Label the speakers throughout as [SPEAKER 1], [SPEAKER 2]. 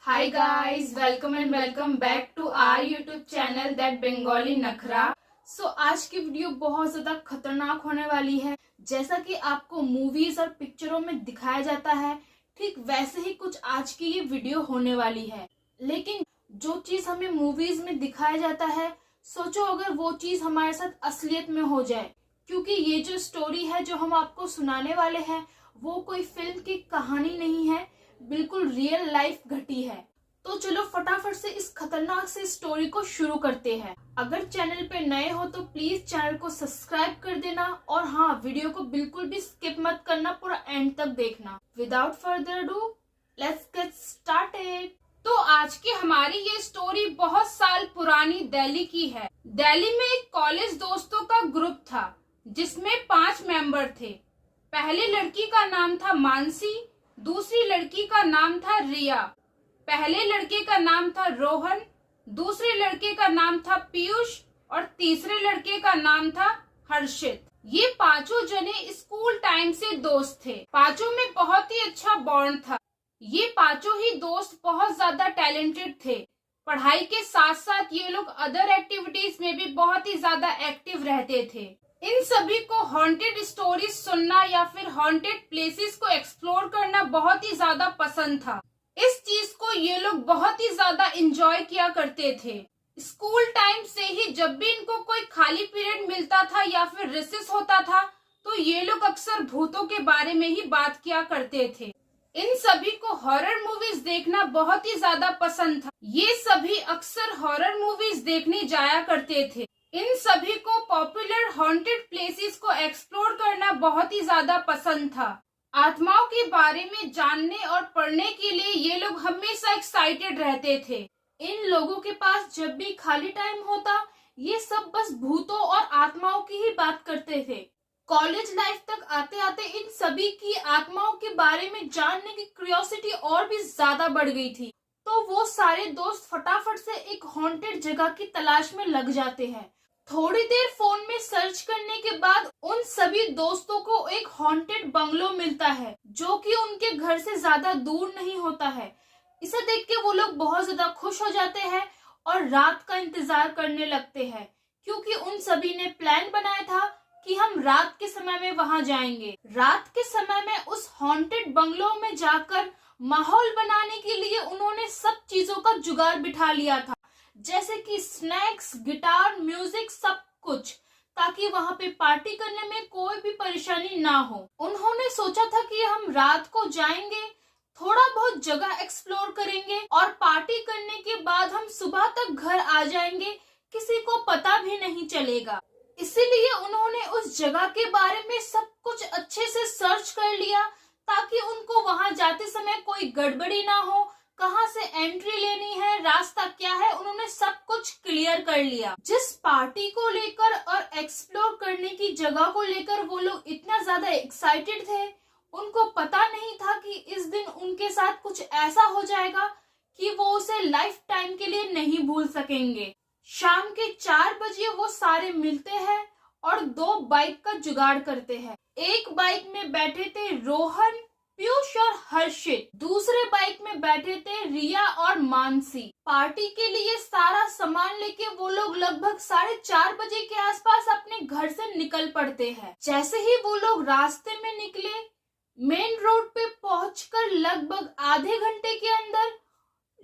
[SPEAKER 1] Hi guys, welcome and welcome back to our YouTube channel that Bengali नखरा। आज की video बहुत ज्यादा खतरनाक होने वाली है। जैसा कि आपको मूवीज और पिक्चरों में दिखाया जाता है, ठीक वैसे ही कुछ आज की ये वीडियो होने वाली है। लेकिन जो चीज हमें मूवीज में दिखाया जाता है, सोचो अगर वो चीज हमारे साथ असलियत में हो जाए। क्योंकि ये जो स्टोरी है जो हम आपको सुनाने वाले हैं, वो कोई फिल्म की कहानी नहीं है, बिल्कुल रियल लाइफ घटी है। तो चलो फटाफट से इस खतरनाक से स्टोरी को शुरू करते हैं। अगर चैनल पे नए हो तो प्लीज चैनल को सब्सक्राइब कर देना और हाँ, वीडियो को बिल्कुल भी स्किप मत करना, पूरा एंड तक देखना। Without further do let's get started.
[SPEAKER 2] तो आज की हमारी ये स्टोरी बहुत साल पुरानी दिल्ली की है। दिल्ली में एक कॉलेज दोस्तों का ग्रुप था जिसमें 5 मेंबर थे। पहली लड़की का नाम था मानसी, दूसरी लड़की का नाम था रिया, पहले लड़के का नाम था रोहन, दूसरे लड़के का नाम था पीयूष और तीसरे लड़के का नाम था हर्षित। ये पांचों जने स्कूल टाइम से दोस्त थे। पांचों में बहुत ही अच्छा बॉन्ड था। ये पांचों ही दोस्त बहुत ज्यादा टैलेंटेड थे। पढ़ाई के साथ साथ ये लोग अदर एक्टिविटीज में भी बहुत ही ज्यादा एक्टिव रहते थे। इन सभी को हॉन्टेड स्टोरीज सुनना या फिर हॉन्टेड प्लेसेस को एक्सप्लोर करना बहुत ही ज्यादा पसंद था। इस चीज को ये लोग बहुत ही ज्यादा एंजॉय किया करते थे। स्कूल टाइम से ही जब भी इनको कोई खाली पीरियड मिलता था या फिर रिसेस होता था, तो ये लोग अक्सर भूतों के बारे में ही बात किया करते थे। इन सभी को हॉरर मूवीज देखना बहुत ही ज्यादा पसंद था। ये सभी अक्सर हॉरर मूवीज देखने जाया करते थे। इन सभी को पॉपुलर हॉन्टेड प्लेसेस को एक्सप्लोर करना बहुत ही ज्यादा पसंद था। आत्माओं के बारे में जानने और पढ़ने के लिए ये लोग हमेशा एक्साइटेड रहते थे।
[SPEAKER 1] इन लोगों के पास जब भी खाली टाइम होता, ये सब बस भूतों और आत्माओं की ही बात करते थे। कॉलेज लाइफ तक आते आते इन सभी की आत्माओं के बारे में जानने की क्यूरियोसिटी और भी ज्यादा बढ़ गई थी। तो वो सारे दोस्त फटाफट से एक हॉन्टेड जगह की तलाश में लग जाते हैं। थोड़ी देर फोन में सर्च करने के बाद उन सभी दोस्तों को एक हॉन्टेड बंगलो मिलता है, जो कि उनके घर से ज्यादा दूर नहीं होता है। इसे देख के वो लोग बहुत ज्यादा खुश हो जाते हैं और रात का इंतजार करने लगते हैं, क्योंकि उन सभी ने प्लान बनाया था कि हम रात के समय में वहां जाएंगे। रात के समय में उस हॉन्टेड बंगलो में जाकर माहौल बनाने के लिए उन्होंने सब चीजों का जुगाड़ बिठा लिया था, जैसे कि स्नैक्स, गिटार, म्यूजिक, सब कुछ, ताकि वहां पे पार्टी करने में कोई भी परेशानी ना हो। उन्होंने सोचा था कि हम रात को जाएंगे, थोड़ा बहुत जगह एक्सप्लोर करेंगे और पार्टी करने के बाद हम सुबह तक घर आ जाएंगे, किसी को पता भी नहीं चलेगा। इसीलिए उन्होंने उस जगह के बारे में सब कुछ अच्छे से सर्च कर लिया, ताकि उनको वहां जाते समय कोई गड़बड़ी ना हो, कहाँ से एंट्री लेनी है, रास्ता क्या है, उन्होंने सब कुछ क्लियर कर लिया। जिस पार्टी को लेकर और एक्सप्लोर करने की जगह को लेकर वो लोग इतना ज्यादा एक्साइटेड थे, उनको पता नहीं था कि इस दिन उनके साथ कुछ ऐसा हो जाएगा कि वो उसे लाइफ टाइम के लिए नहीं भूल सकेंगे। शाम के 4 बजे वो सारे मिलते हैं और 2 बाइक का जुगाड़ करते हैं। एक बाइक में बैठे थे रोहन, पीयूष और हर्षित, दूसरे बाइक में बैठे थे रिया और मानसी। पार्टी के लिए सारा सामान लेके वो लोग लगभग 4:30 बजे के आसपास अपने घर से निकल पड़ते हैं। जैसे ही वो लोग रास्ते में निकले, मेन रोड पे पहुंचकर लगभग आधे घंटे के अंदर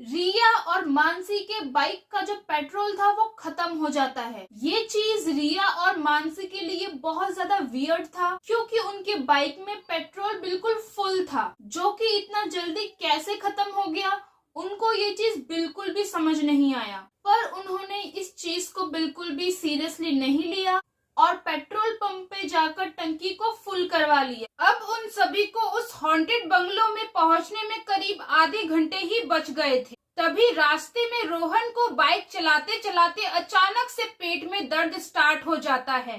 [SPEAKER 1] रिया और मानसी के बाइक का जो पेट्रोल था वो खत्म हो जाता है। ये चीज रिया और मानसी के लिए बहुत ज्यादा वियर्ड था, क्योंकि उनके बाइक में पेट्रोल बिल्कुल फुल था, जो कि इतना जल्दी कैसे खत्म हो गया, उनको ये चीज बिल्कुल भी समझ नहीं आया। पर उन्होंने इस चीज को बिल्कुल भी सीरियसली नहीं लिया और पेट्रोल पंप पे जाकर टंकी को फुल करवा लिया।
[SPEAKER 2] अब उन सभी को उस हॉन्टेड बंगलो में पहुंचने में करीब आधे घंटे ही बच गए थे। तभी रास्ते में रोहन को बाइक चलाते चलाते अचानक से पेट में दर्द स्टार्ट हो जाता है,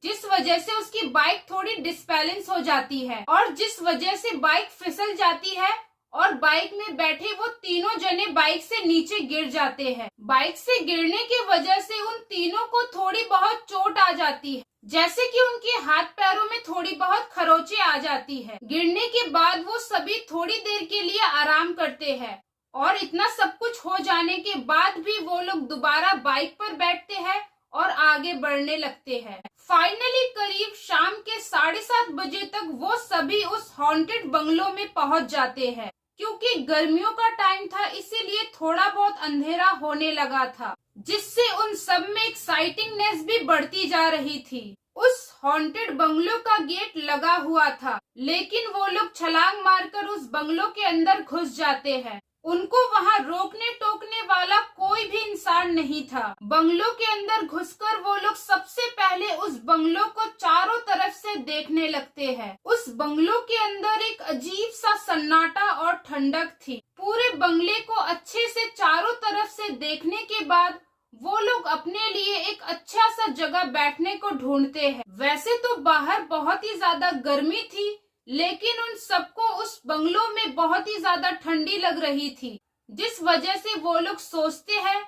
[SPEAKER 2] जिस वजह से उसकी बाइक थोड़ी डिसबैलेंस हो जाती है और जिस वजह से बाइक फिसल जाती है और बाइक में बैठे वो तीनों जने बाइक से नीचे गिर जाते हैं। बाइक से गिरने की वजह से उन तीनों को थोड़ी बहुत चोट आ जाती है, जैसे कि उनके हाथ पैरों में थोड़ी बहुत खरोंचे आ जाती है। गिरने के बाद वो सभी थोड़ी देर के लिए आराम करते हैं और इतना सब कुछ हो जाने के बाद भी वो लोग दोबारा बाइक पर बैठते हैं और आगे बढ़ने लगते हैं। फाइनली करीब शाम के 7:30 बजे तक वो सभी उस हॉन्टेड बंगलो में पहुंच जाते हैं। क्योंकि गर्मियों का टाइम था इसीलिए थोड़ा बहुत अंधेरा होने लगा था, जिससे उन सब में एक्साइटिंगनेस भी बढ़ती जा रही थी। उस हॉन्टेड बंगलो का गेट लगा हुआ था, लेकिन वो लोग छलांग मारकर उस बंगलो के अंदर घुस जाते हैं। उनको वहाँ रोकने टोकने वाला कोई भी इंसान नहीं था। बंगलो के अंदर घुसकर वो लोग सबसे पहले उस बंगलो को चारों तरफ से देखने लगते हैं। उस बंगलो के अंदर एक अजीब सा सन्नाटा और ठंडक थी। पूरे बंगले को अच्छे से चारों तरफ से देखने के बाद वो लोग अपने लिए एक अच्छा सा जगह बैठने को ढूंढते हैं। वैसे तो बाहर बहुत ही ज्यादा गर्मी थी, लेकिन उन सबको उस बंगलो में बहुत ही ज्यादा ठंडी लग रही थी, जिस वजह से वो लोग सोचते हैं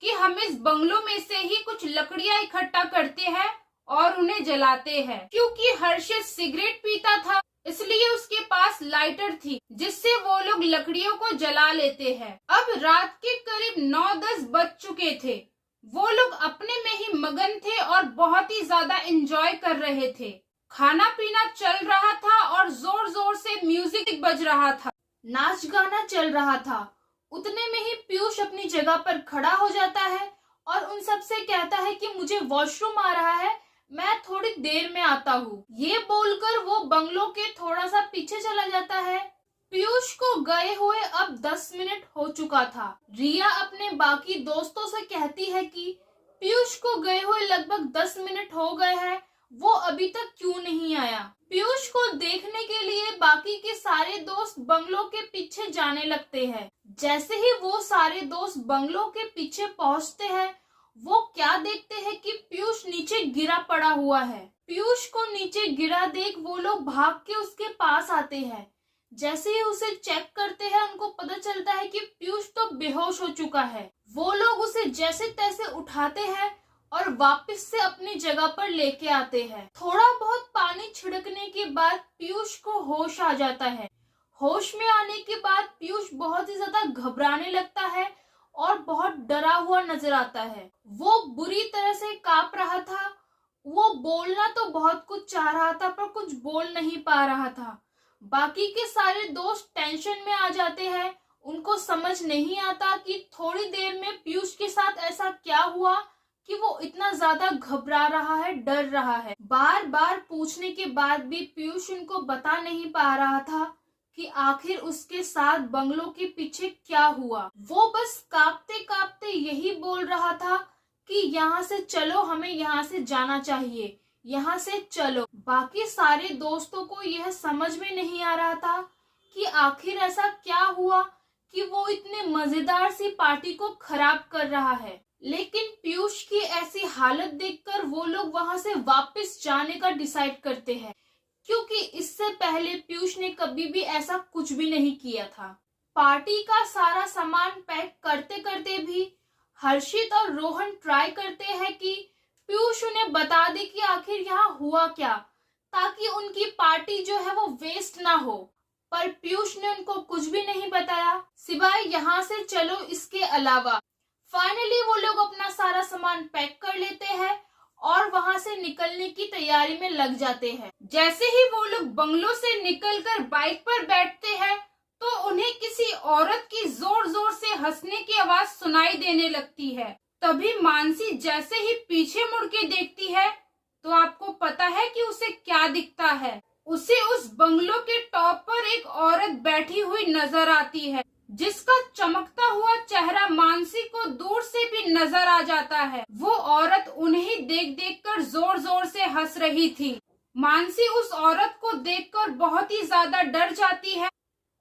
[SPEAKER 2] कि हम इस बंगलो में से ही कुछ लकड़ियां इकट्ठा करते हैं और उन्हें जलाते हैं। क्योंकि हर्षित सिगरेट पीता था, इसलिए उसके पास लाइटर थी, जिससे वो लोग लकड़ियों को जला लेते हैं। अब रात के करीब 9-10 बज चुके थे। वो लोग अपने में ही मगन थे और बहुत ही ज्यादा एंजॉय कर रहे थे। खाना पीना चल रहा था और जोर जोर से म्यूजिक बज रहा था,
[SPEAKER 1] नाच गाना चल रहा था। उतने में ही पीयूष अपनी जगह पर खड़ा हो जाता है और उन सब से कहता है कि मुझे वॉशरूम आ रहा है, मैं थोड़ी देर में आता हूँ। ये बोलकर वो बंगलो के थोड़ा सा पीछे चला जाता है। पीयूष को गए हुए अब 10 मिनट हो चुका था। रिया अपने बाकी दोस्तों से कहती है कि पीयूष को गए हुए लगभग 10 मिनट हो गए हैं, वो अभी तक क्यों नहीं आया। पीयूष को देखने के लिए बाकी के सारे दोस्त बंगलो के पीछे जाने लगते हैं। जैसे ही वो सारे दोस्त बंगलो के पीछे पहुंचते हैं, वो क्या देखते हैं कि पीयूष नीचे गिरा पड़ा हुआ है। पीयूष को नीचे गिरा देख वो लोग भाग के उसके पास आते हैं। जैसे ही उसे चेक करते हैं, उनको पता चलता है कि पीयूष तो बेहोश हो चुका है। वो लोग उसे जैसे तैसे उठाते हैं और वापस से अपनी जगह पर लेके आते हैं। थोड़ा बहुत पानी छिड़कने के बाद पीयूष को होश आ जाता है। होश में आने के बाद पीयूष बहुत ही ज्यादा घबराने लगता है और बहुत डरा हुआ नजर आता है। वो बुरी तरह से कांप रहा था। वो बोलना तो बहुत कुछ चाह रहा था, पर कुछ बोल नहीं पा रहा था। बाकी के सारे दोस्त टेंशन में आ जाते हैं। उनको समझ नहीं आता कि थोड़ी देर में पीयूष के साथ ऐसा क्या हुआ कि वो इतना ज्यादा घबरा रहा है, डर रहा है। बार बार पूछने के बाद भी पीयूष उनको बता नहीं पा रहा था कि आखिर उसके साथ बंगलों के पीछे क्या हुआ। वो बस कांपते कांपते यही बोल रहा था कि यहाँ से चलो, हमें यहाँ से जाना चाहिए, यहाँ से चलो। बाकी सारे दोस्तों को यह समझ में नहीं आ रहा था कि आखिर ऐसा क्या हुआ कि वो इतने मजेदार सी पार्टी को खराब कर रहा है। लेकिन पीयूष की ऐसी हालत देखकर वो लोग वहां से वापस जाने का डिसाइड करते हैं, क्योंकि इससे पहले पीयूष ने कभी भी ऐसा कुछ भी नहीं किया था। पार्टी का सारा सामान पैक करते करते भी हर्षित और रोहन ट्राई करते हैं कि पीयूष उन्हें बता दे कि आखिर यहाँ हुआ क्या, ताकि उनकी पार्टी जो है वो वेस्ट ना हो। पर पीयूष ने उनको कुछ भी नहीं बताया सिवाय यहाँ से चलो इसके अलावा। फाइनली वो लोग अपना सारा सामान पैक कर लेते हैं और वहां से निकलने की तैयारी में लग जाते हैं।
[SPEAKER 2] जैसे ही वो लोग बंगलो से निकलकर बाइक पर बैठते हैं, तो उन्हें किसी औरत की जोर जोर से हंसने की आवाज सुनाई देने लगती है। तभी मानसी जैसे ही पीछे मुड़ के देखती है, तो आपको पता है कि उसे क्या दिखता है। उसे उस बंगलो के टॉप पर एक औरत बैठी हुई नजर आती है, जिसका चमकता हुआ चेहरा मानसी को दूर से भी नजर आ जाता है। वो औरत उन्हें देख देख कर जोर जोर से हंस रही थी। मानसी उस औरत को देखकर बहुत ही ज्यादा डर जाती है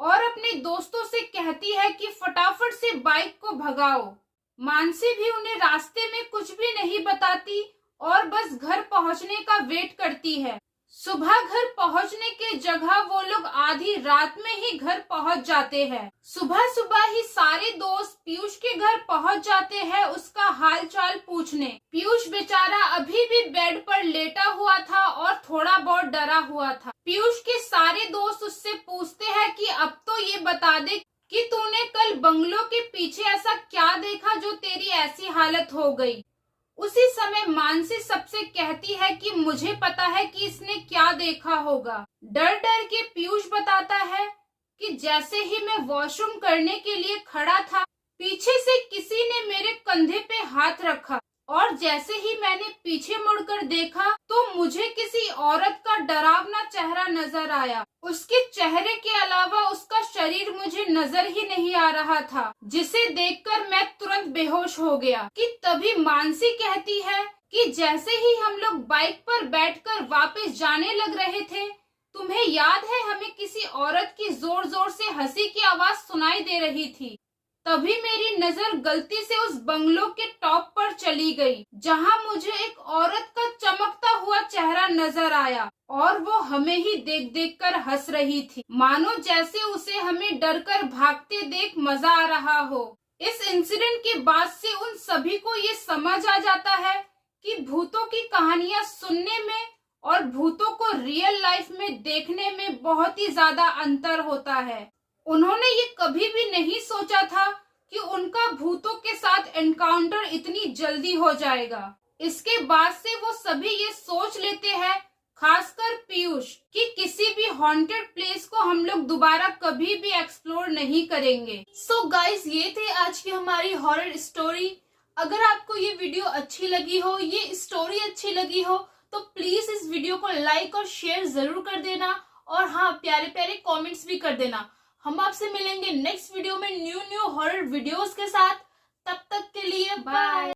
[SPEAKER 2] और अपने दोस्तों से कहती है कि फटाफट से बाइक को भगाओ। मानसी भी उन्हें रास्ते में कुछ भी नहीं बताती और बस घर पहुंचने का वेट करती है। सुबह घर पहुंचने के जगह वो लोग आधी रात में ही घर पहुंच जाते हैं। सुबह सुबह ही सारे दोस्त पीयूष के घर पहुंच जाते हैं उसका हाल चाल पूछने। पीयूष बेचारा अभी भी बेड पर लेटा हुआ था और थोड़ा बहुत डरा हुआ था। पीयूष के सारे दोस्त उससे पूछते हैं कि अब तो ये बता दे कि तूने तूने कल बंगलों के पीछे ऐसा क्या देखा जो तेरी ऐसी हालत हो गई। उसी समय मानसी सबसे कहती है कि मुझे पता है कि इसने क्या देखा होगा। डर डर के पीयूष बताता है कि जैसे ही मैं वॉशरूम करने के लिए खड़ा था, पीछे से किसी ने मेरे कंधे पे हाथ रखा और जैसे ही मैंने पीछे मुड़कर देखा तो मुझे किसी औरत का डरावना चेहरा नजर आया। उसके चेहरे के अलावा उसका शरीर मुझे नजर ही नहीं आ रहा था, जिसे देखकर मैं तुरंत बेहोश हो गया। कि तभी मानसी कहती है कि जैसे ही हम लोग बाइक पर बैठकर वापस जाने लग रहे थे, तुम्हें याद है हमें किसी औरत की जोर जोर से हंसी की आवाज सुनाई दे रही थी। तभी मेरी नजर गलती से उस बंगलो के टॉप पर चली गई, जहां मुझे एक औरत का चमकता हुआ चेहरा नजर आया और वो हमें ही देख देख कर हंस रही थी, मानो जैसे उसे हमें डरकर भागते देख मजा आ रहा हो। इस इंसिडेंट के बाद से उन सभी को ये समझ आ जाता है कि भूतों की कहानियां सुनने में और भूतों को रियल लाइफ में देखने में बहुत ही ज्यादा अंतर होता है। उन्होंने ये कभी भी नहीं सोचा था कि उनका भूतों के साथ एनकाउंटर इतनी जल्दी हो जाएगा। इसके बाद से वो सभी ये सोच लेते हैं, खासकर पीयूष, कि किसी भी हॉन्टेड प्लेस को हम लोग दोबारा कभी भी एक्सप्लोर नहीं करेंगे।
[SPEAKER 1] सो गाइस, ये थे आज की हमारी हॉरर स्टोरी। अगर आपको ये वीडियो अच्छी लगी हो, ये स्टोरी अच्छी लगी हो, तो प्लीज इस वीडियो को लाइक और शेयर जरूर कर देना और हाँ, प्यारे प्यारे कमेंट्स भी कर देना। हम आपसे मिलेंगे नेक्स्ट वीडियो में न्यू हॉरर वीडियोस के साथ। तब तक के लिए बाय।